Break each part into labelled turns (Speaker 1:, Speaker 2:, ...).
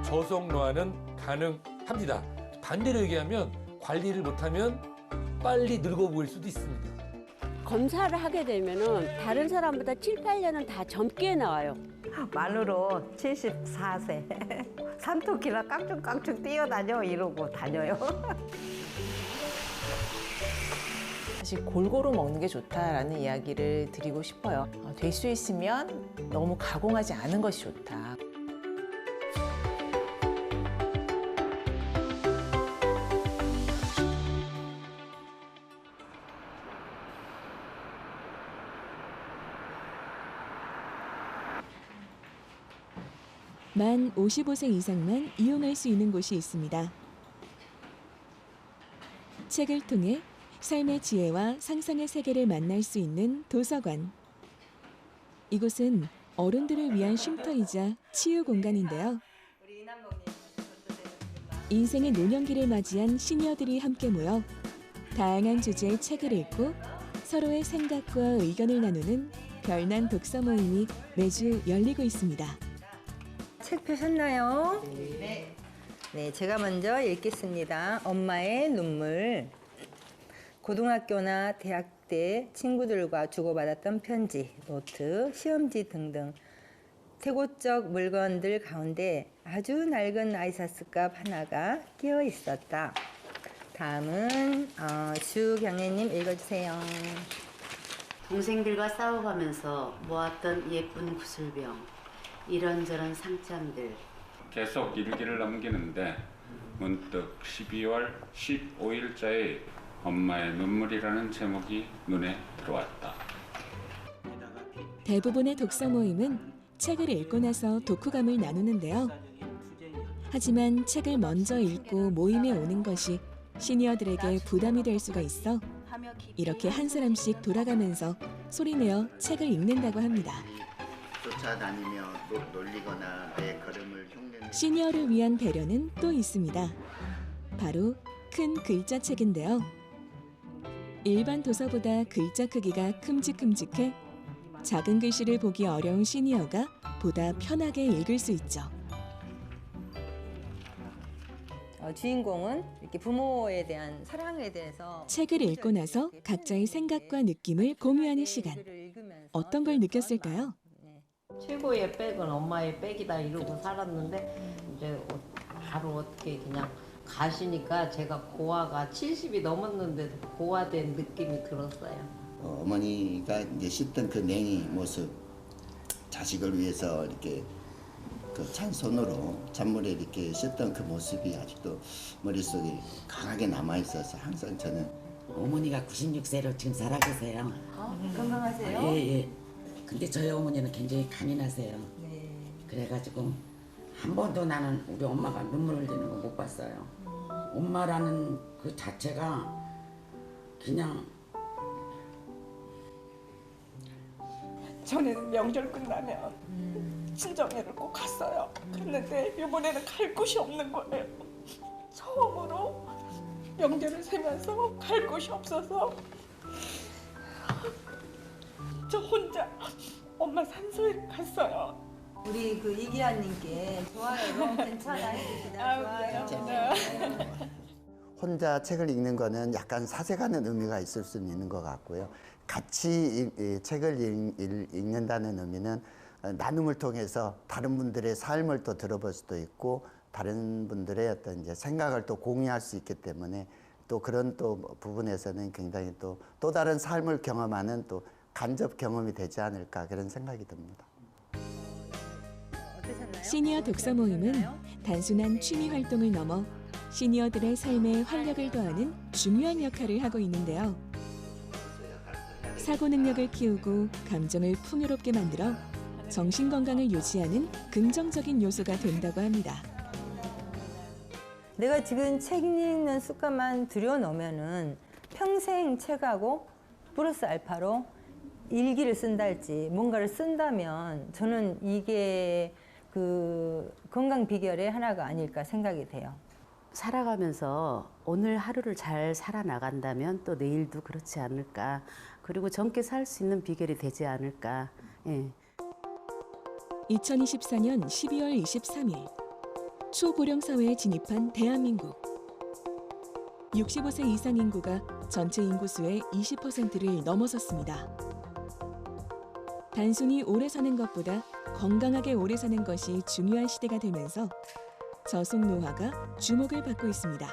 Speaker 1: 저속 노화는 가능합니다. 반대로 얘기하면 관리를 못하면 빨리 늙어 보일 수도 있습니다.
Speaker 2: 검사를 하게 되면은 다른 사람보다 7, 8년은 다 젊게 나와요.
Speaker 3: 만으로 74세. 산토끼나 깡충깡충 뛰어다녀 이러고 다녀요.
Speaker 4: 사실 골고루 먹는 게 좋다라는 이야기를 드리고 싶어요. 될 수 있으면 너무 가공하지 않은 것이 좋다.
Speaker 5: 만 55세 이상만 이용할 수 있는 곳이 있습니다. 책을 통해 삶의 지혜와 상상의 세계를 만날 수 있는 도서관. 이곳은 어른들을 위한 쉼터이자 치유 공간인데요. 인생의 노년기를 맞이한 시니어들이 함께 모여 다양한 주제의 책을 읽고 서로의 생각과 의견을 나누는 별난 독서 모임이 매주 열리고 있습니다.
Speaker 3: 책 펴셨나요? 네, 제가 먼저 읽겠습니다. 엄마의 눈물. 고등학교나 대학 때 친구들과 주고받았던 편지, 노트, 시험지 등등 태고적 물건들 가운데 아주 낡은 아이사스컵 하나가 끼어 있었다. 다음은 주경애님 읽어주세요.
Speaker 6: 동생들과 싸워가면서 모았던 예쁜 구슬병, 이런저런 상장들.
Speaker 7: 계속 일기를 넘기는데 문득 12월 15일자의 엄마의 눈물이라는 제목이 눈에 들어왔다.
Speaker 5: 대부분의 독서 모임은 책을 읽고 나서 독후감을 나누는데요. 하지만 책을 먼저 읽고 모임에 오는 것이 시니어들에게 부담이 될 수가 있어 이렇게 한 사람씩 돌아가면서 소리내어 책을 읽는다고 합니다.
Speaker 8: 쫓아다니며 놀리거나 내 걸음을 흉내내는
Speaker 5: 시니어를 위한 배려는 또 있습니다. 바로 큰 글자책인데요. 일반 도서보다 글자 크기가 큼직큼직해 작은 글씨를 보기 어려운 시니어가 보다 편하게 읽을 수 있죠.
Speaker 3: 주인공은 이렇게 부모에 대한 사랑에 대해서
Speaker 5: 책을 읽고 나서 각자의 생각과 느낌을 공유하는 시간. 어떤 걸 느꼈을까요?
Speaker 9: 최고의 백은 엄마의 백이다 이러고 살았는데 이제 바로 어떻게 그냥 가시니까 제가 고아가 70이 넘었는데도 고아된 느낌이 들었어요.
Speaker 8: 어머니가 이제 씻던 그 냉이 모습, 자식을 위해서 이렇게 그 찬 손으로 찬물에 이렇게 씻던 그 모습이 아직도 머릿속에 강하게 남아 있어서 항상 저는
Speaker 10: 어머니가 96세로 지금 살아계세요.
Speaker 3: 건강하세요?
Speaker 10: 예. 근데 저희 어머니는 굉장히 간인하세요.
Speaker 3: 네.
Speaker 10: 그래가지고 한 번도 나는 우리 엄마가 눈물 흘리는 거 못 봤어요. 엄마라는 그 자체가 그냥
Speaker 11: 전에는 명절 끝나면 친정에를 꼭 갔어요. 갔는데 이번에는 갈 곳이 없는 거예요. 처음으로 명절을 세면서 갈 곳이 없어서 저 혼자 엄마 산소에 갔어요.
Speaker 3: 우리 그 이기아님께 좋아요, 괜찮아 해주시다. 좋아요.
Speaker 8: 혼자 책을 읽는 거는 약간 사색하는 의미가 있을 수는 있는 것 같고요. 같이 책을 읽는다는 의미는 나눔을 통해서 다른 분들의 삶을 또 들어볼 수도 있고 다른 분들의 어떤 이제 생각을 또 공유할 수 있기 때문에 또 그런 또 부분에서는 굉장히 또 다른 삶을 경험하는 또 간접 경험이 되지 않을까 그런 생각이 듭니다.
Speaker 5: 시니어 독서 모임은 단순한 취미 활동을 넘어 시니어들의 삶에 활력을 더하는 중요한 역할을 하고 있는데요. 사고 능력을 키우고 감정을 풍요롭게 만들어 정신 건강을 유지하는 긍정적인 요소가 된다고 합니다.
Speaker 3: 내가 지금 책 읽는 습관만 들여놓으면은 평생 책하고 플러스 알파로 일기를 쓴다 할지 뭔가를 쓴다면 저는 이게 그 건강 비결의 하나가 아닐까 생각이 돼요.
Speaker 6: 살아가면서 오늘 하루를 잘 살아나간다면 또 내일도 그렇지 않을까. 그리고 젊게 살 수 있는 비결이 되지 않을까. 예.
Speaker 5: 2024년 12월 23일 초고령 사회에 진입한 대한민국. 65세 이상 인구가 전체 인구 수의 20%를 넘어섰습니다. 단순히 오래 사는 것보다 건강하게 오래 사는 것이 중요한 시대가 되면서 저속노화가 주목을 받고 있습니다.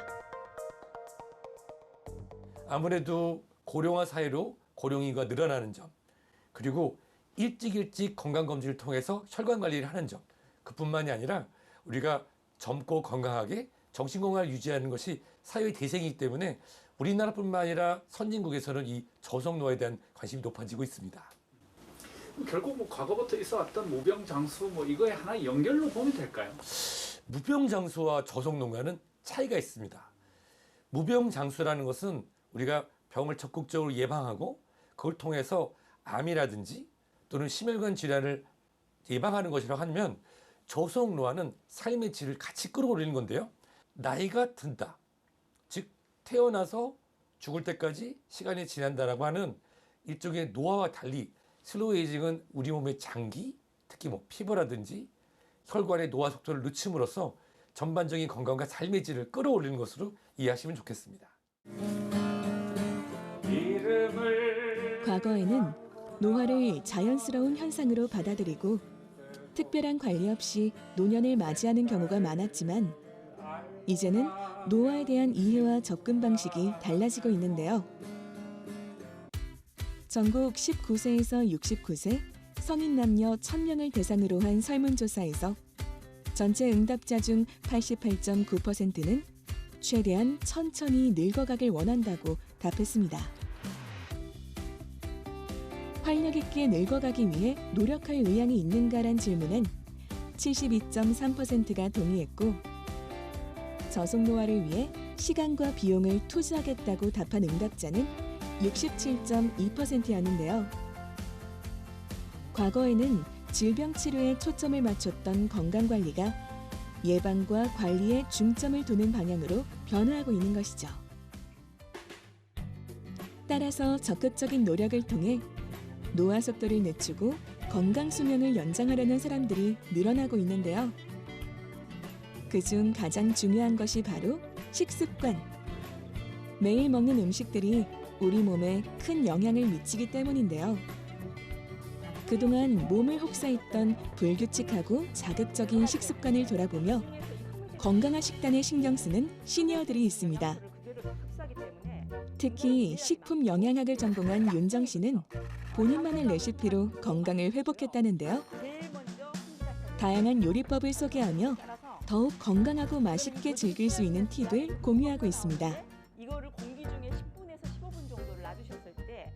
Speaker 1: 아무래도 고령화 사회로 고령인구가 늘어나는 점, 그리고 일찍 건강검진을 통해서 혈관 관리를 하는 점, 그뿐만이 아니라 우리가 젊고 건강하게 정신건강을 유지하는 것이 사회의 대세이기 때문에 우리나라뿐만 아니라 선진국에서는 이 저속노화에 대한 관심이 높아지고 있습니다.
Speaker 12: 결국 뭐 과거부터 있어왔던 무병장수 뭐 이거에 하나의 연결로 보면 될까요?
Speaker 1: 무병장수와 저속노화는 차이가 있습니다. 무병장수라는 것은 우리가 병을 적극적으로 예방하고 그걸 통해서 암이라든지 또는 심혈관 질환을 예방하는 것이라고 하면, 저속노화는 삶의 질을 같이 끌어올리는 건데요. 나이가 든다, 즉 태어나서 죽을 때까지 시간이 지난다라고 하는 일종의 노화와 달리 슬로우 에이징은 우리 몸의 장기, 특히 뭐 피부라든지 혈관의 노화 속도를 늦춤으로써 전반적인 건강과 삶의 질을 끌어올리는 것으로 이해하시면 좋겠습니다.
Speaker 5: 과거에는 노화를 자연스러운 현상으로 받아들이고 특별한 관리 없이 노년을 맞이하는 경우가 많았지만, 이제는 노화에 대한 이해와 접근 방식이 달라지고 있는데요. 전국 19세에서 69세 성인 남녀 1,000명을 대상으로 한 설문조사에서 전체 응답자 중 88.9%는 최대한 천천히 늙어가길 원한다고 답했습니다. 활력 있게 늙어가기 위해 노력할 의향이 있는가란 질문엔 72.3%가 동의했고, 저속노화를 위해 시간과 비용을 투자하겠다고 답한 응답자는 67.2%였는데요. 과거에는 질병 치료에 초점을 맞췄던 건강관리가 예방과 관리에 중점을 두는 방향으로 변화하고 있는 것이죠. 따라서 적극적인 노력을 통해 노화 속도를 늦추고 건강 수명을 연장하려는 사람들이 늘어나고 있는데요. 그중 가장 중요한 것이 바로 식습관. 매일 먹는 음식들이 우리 몸에 큰 영향을 미치기 때문인데요. 그동안 몸을 혹사했던 불규칙하고 자극적인 식습관을 돌아보며 건강한 식단에 신경 쓰는 시니어들이 있습니다. 특히 식품 영양학을 전공한 윤정 씨는 본인만의 레시피로 건강을 회복했다는데요. 다양한 요리법을 소개하며 더욱 건강하고 맛있게 즐길 수 있는 팁을 공유하고 있습니다.
Speaker 13: 이거를 공기 중에 10분에서 15분 정도를 놔두셨을 때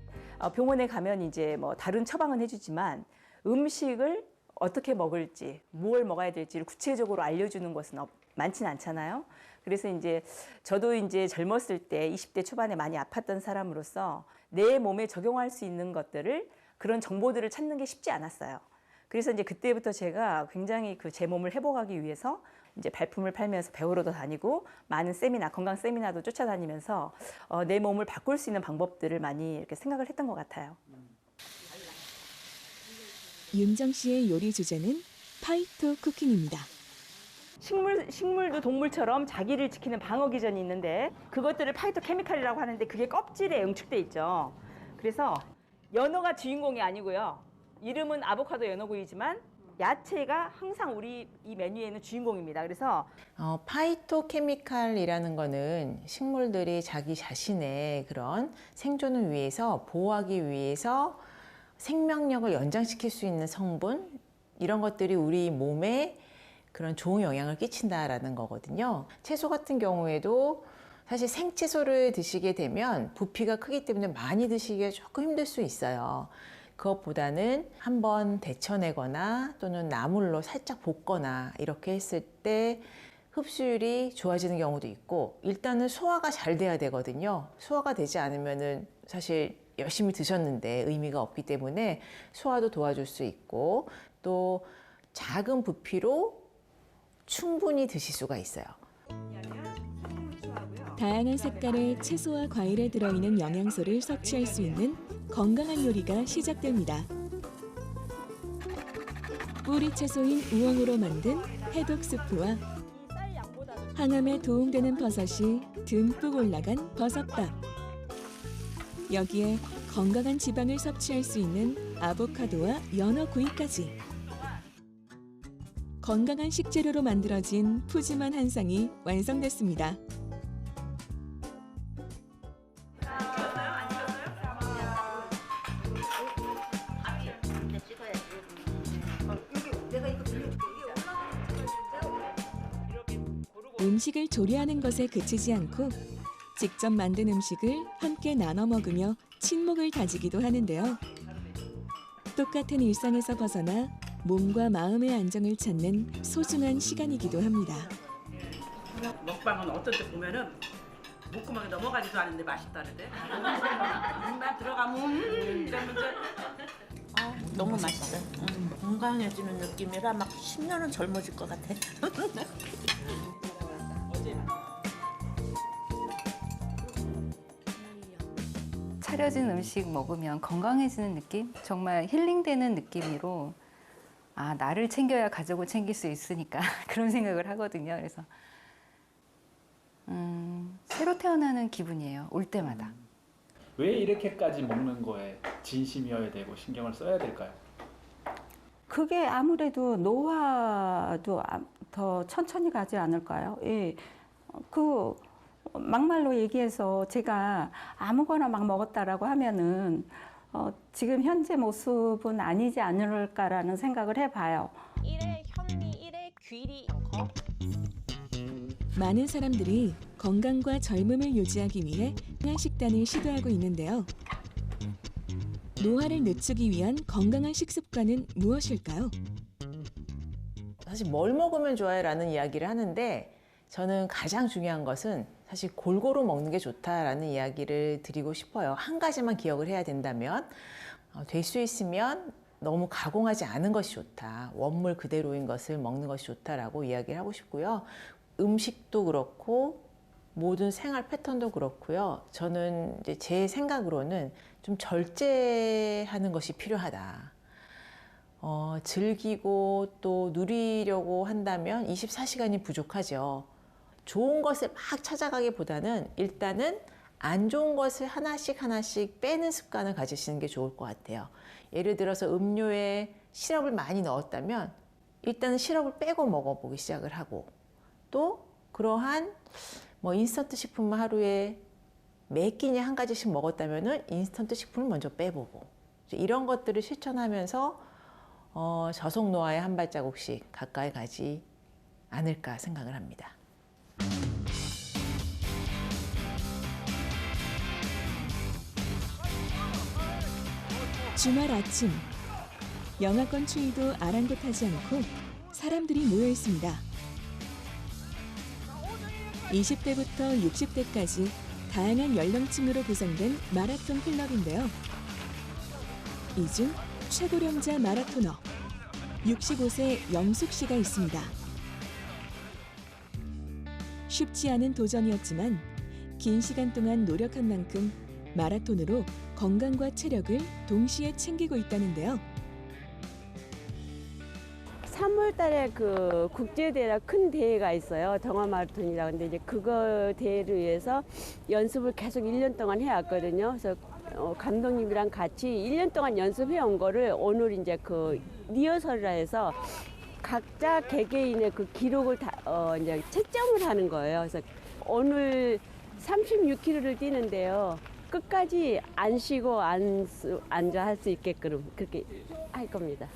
Speaker 13: 병원에 가면 이제 뭐 다른 처방은 해주지만 음식을 어떻게 먹을지, 뭘 먹어야 될지를 구체적으로 알려주는 것은 많지는 않잖아요. 그래서 이제 저도 이제 젊었을 때 20대 초반에 많이 아팠던 사람으로서 내 몸에 적용할 수 있는 것들을, 그런 정보들을 찾는 게 쉽지 않았어요. 그래서 이제 그때부터 제가 굉장히 제 몸을 회복하기 위해서 이제 발품을 팔면서 배우러도 다니고 많은 세미나, 건강 세미나도 쫓아다니면서 내 몸을 바꿀 수 있는 방법들을 많이 이렇게 생각을 했던 것 같아요.
Speaker 5: 윤정 씨의 요리 주제는 파이토 쿠킹입니다.
Speaker 13: 식물도 동물처럼 자기를 지키는 방어 기전이 있는데 그것들을 파이토케미칼이라고 하는데 그게 껍질에 응축돼 있죠. 그래서 연어가 주인공이 아니고요. 이름은 아보카도 연어구이지만 야채가 항상 우리 이 메뉴에는 주인공입니다. 그래서
Speaker 4: 파이토케미칼이라는 거는 식물들이 자기 자신의 그런 생존을 위해서, 보호하기 위해서 생명력을 연장시킬 수 있는 성분, 이런 것들이 우리 몸에 그런 좋은 영향을 끼친다라는 거거든요. 채소 같은 경우에도 사실 생채소를 드시게 되면 부피가 크기 때문에 많이 드시기가 조금 힘들 수 있어요. 그것보다는 한번 데쳐내거나 또는 나물로 살짝 볶거나 이렇게 했을 때 흡수율이 좋아지는 경우도 있고, 일단은 소화가 잘 돼야 되거든요. 소화가 되지 않으면은 사실 열심히 드셨는데 의미가 없기 때문에 소화도 도와줄 수 있고, 또 작은 부피로 충분히 드실 수가 있어요.
Speaker 5: 다양한 색깔의 채소와 과일에 들어있는 영양소를 섭취할 수 있는 건강한 요리가 시작됩니다. 뿌리 채소인 우엉으로 만든 해독 스프와 항암에 도움되는 버섯이 듬뿍 올라간 버섯밥. 여기에 건강한 지방을 섭취할 수 있는 아보카도와 연어 구이까지. 건강한 식재료로 만들어진 푸짐한 한상이 완성됐습니다. 음식을 조리하는 것에 그치지 않고 직접 만든 음식을 함께 나눠 먹으며 친목을 다지기도 하는데요. 똑같은 일상에서 벗어나 몸과 마음의 안정을 찾는 소중한 시간이기도 합니다.
Speaker 14: 먹방은 어떤 때 보면은 목구멍에 넘어가지도 않는데 맛있다는데 입만 들어가면 이러면서
Speaker 15: 너무 맛있어. 건강해지는 느낌이라 막 10년은 젊어질 것 같아.
Speaker 16: 차려진 음식 먹으면 건강해지는 느낌? 정말 힐링되는 느낌으로 아, 나를 챙겨야 가족을 챙길 수 있으니까 그런 생각을 하거든요. 그래서 새로 태어나는 기분이에요. 올 때마다.
Speaker 12: 왜 이렇게까지 먹는 거에 진심이어야 되고 신경을 써야 될까요?
Speaker 17: 그게 아무래도 노화도 더 천천히 가지 않을까요? 예. 그 막말로 얘기해서 제가 아무거나 막 먹었다라고 하면은 지금 현재 모습은 아니지 않을까라는 생각을 해봐요.
Speaker 18: 일의 현미, 일의 귀리 거.
Speaker 5: 많은 사람들이 건강과 젊음을 유지하기 위해 식단을 시도하고 있는데요. 노화를 늦추기 위한 건강한 식습관은 무엇일까요?
Speaker 4: 사실 뭘 먹으면 좋아요라는 이야기를 하는데 저는 가장 중요한 것은 사실 골고루 먹는 게 좋다라는 이야기를 드리고 싶어요. 한 가지만 기억을 해야 된다면 될 수 있으면 너무 가공하지 않은 것이 좋다. 원물 그대로인 것을 먹는 것이 좋다라고 이야기를 하고 싶고요. 음식도 그렇고 모든 생활 패턴도 그렇고요. 저는 이제 제 생각으로는 좀 절제하는 것이 필요하다. 즐기고 또 누리려고 한다면 24시간이 부족하죠. 좋은 것을 막 찾아가기보다는 일단은 안 좋은 것을 하나씩 빼는 습관을 가지시는 게 좋을 것 같아요. 예를 들어서 음료에 시럽을 많이 넣었다면 일단은 시럽을 빼고 먹어보기 시작을 하고 또 그러한 인스턴트 식품을 하루에 매 끼니 한 가지씩 먹었다면은 인스턴트 식품을 먼저 빼보고 이런 것들을 실천하면서 저속 노화에 한 발자국씩 가까이 가지 않을까 생각을 합니다.
Speaker 5: 주말 아침, 영하권 추위도 아랑곳하지 않고 사람들이 모여 있습니다. 20대부터 60대까지 다양한 연령층으로 구성된 마라톤 클럽인데요. 이 중 최고령자 마라토너 65세 영숙 씨가 있습니다. 쉽지 않은 도전이었지만 긴 시간 동안 노력한 만큼 마라톤으로 건강과 체력을 동시에 챙기고 있다는데요.
Speaker 2: 3월 달에 그 국제대회라 큰 대회가 있어요. 정화 마라톤이라고. 근데 이제 그거 대회를 위해서 연습을 계속 1년 동안 해왔거든요. 그래서 감독님이랑 같이 1년 동안 연습해 온 거를 오늘 이제 그 리허설이라 해서 각자 개개인의 그 기록을 이제 채점을 하는 거예요. 그래서 오늘 36km를 뛰는데요. 끝까지 안 쉬고 앉아 할 수 있게끔 그렇게 할 겁니다.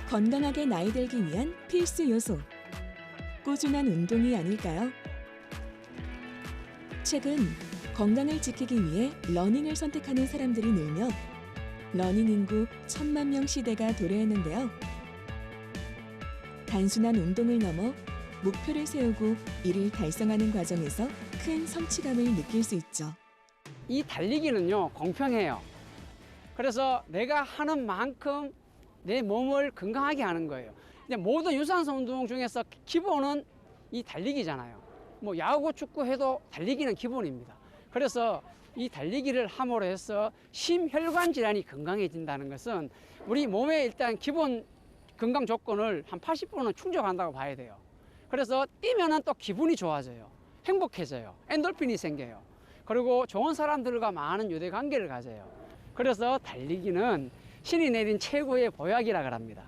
Speaker 5: 건강하게 나이 들기 위한 필수 요소. 꾸준한 운동이 아닐까요? 최근 건강을 지키기 위해 러닝을 선택하는 사람들이 늘며 러닝 인구 1000만 명 시대가 도래했는데요. 단순한 운동을 넘어 목표를 세우고 이를 달성하는 과정에서 큰 성취감을 느낄 수 있죠.
Speaker 19: 이 달리기는요, 공평해요. 그래서 내가 하는 만큼 내 몸을 건강하게 하는 거예요. 근데 모든 유산소 운동 중에서 기본은 이 달리기잖아요. 뭐 야구, 축구 해도 달리기는 기본입니다. 그래서 이 달리기를 함으로 해서 심혈관 질환이 건강해진다는 것은 우리 몸에 일단 기본 건강 조건을 한 80%는 충족한다고 봐야 돼요. 그래서 뛰면은 또 기분이 좋아져요. 행복해져요. 엔돌핀이 생겨요. 그리고 좋은 사람들과 많은 유대 관계를 가져요. 그래서 달리기는 신이 내린 최고의 보약이라 합니다.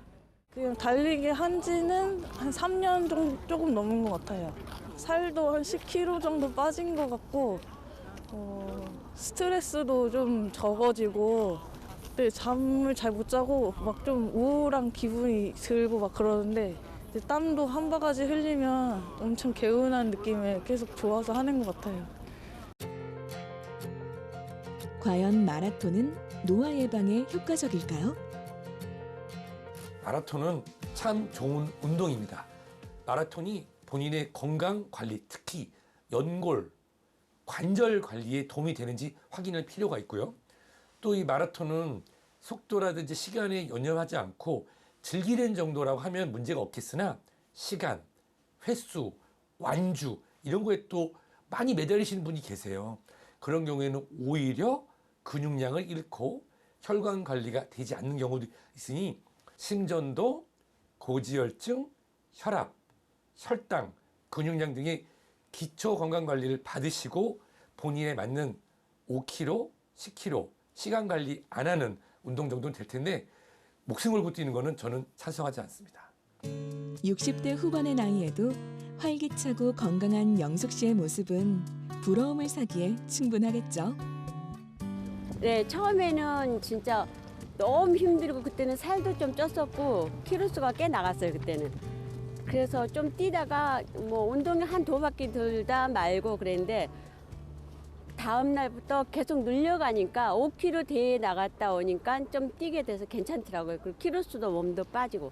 Speaker 20: 그냥 달리기 한 지는 한 3년 정도 조금 넘은 것 같아요. 살도 한 10kg 정도 빠진 것 같고 스트레스도 좀 적어지고 근데 잠을 잘 못 자고 막 좀 우울한 기분이 들고 막 그러는데 땀도 한 바가지 흘리면 엄청 개운한 느낌에 계속 좋아서 하는 것 같아요.
Speaker 5: 과연 마라톤은 노화 예방에 효과적일까요?
Speaker 1: 마라톤은 참 좋은 운동입니다. 마라톤이 본인의 건강 관리, 특히 연골, 관절 관리에 도움이 되는지 확인할 필요가 있고요. 또 이 마라톤은 속도라든지 시간에 연연하지 않고 즐기는 정도라고 하면 문제가 없겠으나 시간, 횟수, 완주 이런 거에 또 많이 매달리시는 분이 계세요. 그런 경우에는 오히려 근육량을 잃고 혈관 관리가 되지 않는 경우도 있으니 심전도, 고지혈증, 혈압, 혈당, 근육량 등의 기초 건강 관리를 받으시고 본인에 맞는 5km, 10km 시간 관리 안 하는 운동 정도는 될 텐데 목숨 걸고 뛰는 거는 저는 찬성하지 않습니다.
Speaker 5: 60대 후반의 나이에도 활기차고 건강한 영숙 씨의 모습은 부러움을 사기에 충분하겠죠.
Speaker 2: 네, 처음에는 진짜 너무 힘들고 그때는 살도 좀 쪘었고 키로수가 꽤 나갔어요 그때는. 그래서 좀 뛰다가 뭐 운동을 한 2바퀴 돌다 말고 그랬는데 다음 날부터 계속 늘려가니까 5km 대회 나갔다 오니까 좀 뛰게 돼서 괜찮더라고요. 그리고 키로수도 몸도 빠지고.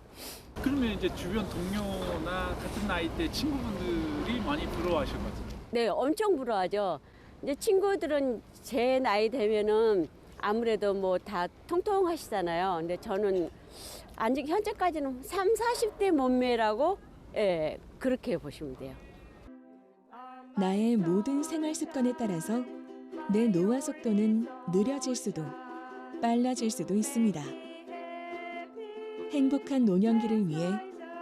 Speaker 12: 그러면 이제 주변 동료나 같은 나이대 친구분들이 많이 부러워하실 것 같아요.
Speaker 2: 네, 엄청 부러워하죠. 이제 친구들은 제 나이 되면은 아무래도 뭐 다 통통하시잖아요. 근데 저는 아직 현재까지는 3, 40대 몸매라고 예, 그렇게 보시면 돼요.
Speaker 5: 나의 모든 생활 습관에 따라서 내 노화 속도는 느려질 수도 빨라질 수도 있습니다. 행복한 노년기를 위해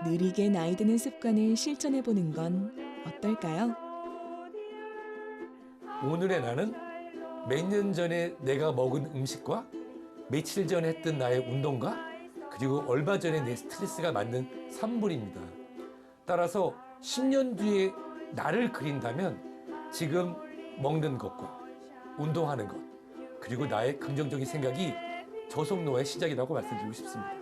Speaker 5: 느리게 나이 드는 습관을 실천해 보는 건 어떨까요?
Speaker 1: 오늘의 나는 몇 년 전에 내가 먹은 음식과 며칠 전에 했던 나의 운동과 그리고 얼마 전에 내 스트레스가 맞는 3분입니다. 따라서 10년 뒤에 나를 그린다면 지금 먹는 것과 운동하는 것 그리고 나의 긍정적인 생각이 저속노화의 시작이라고 말씀드리고 싶습니다.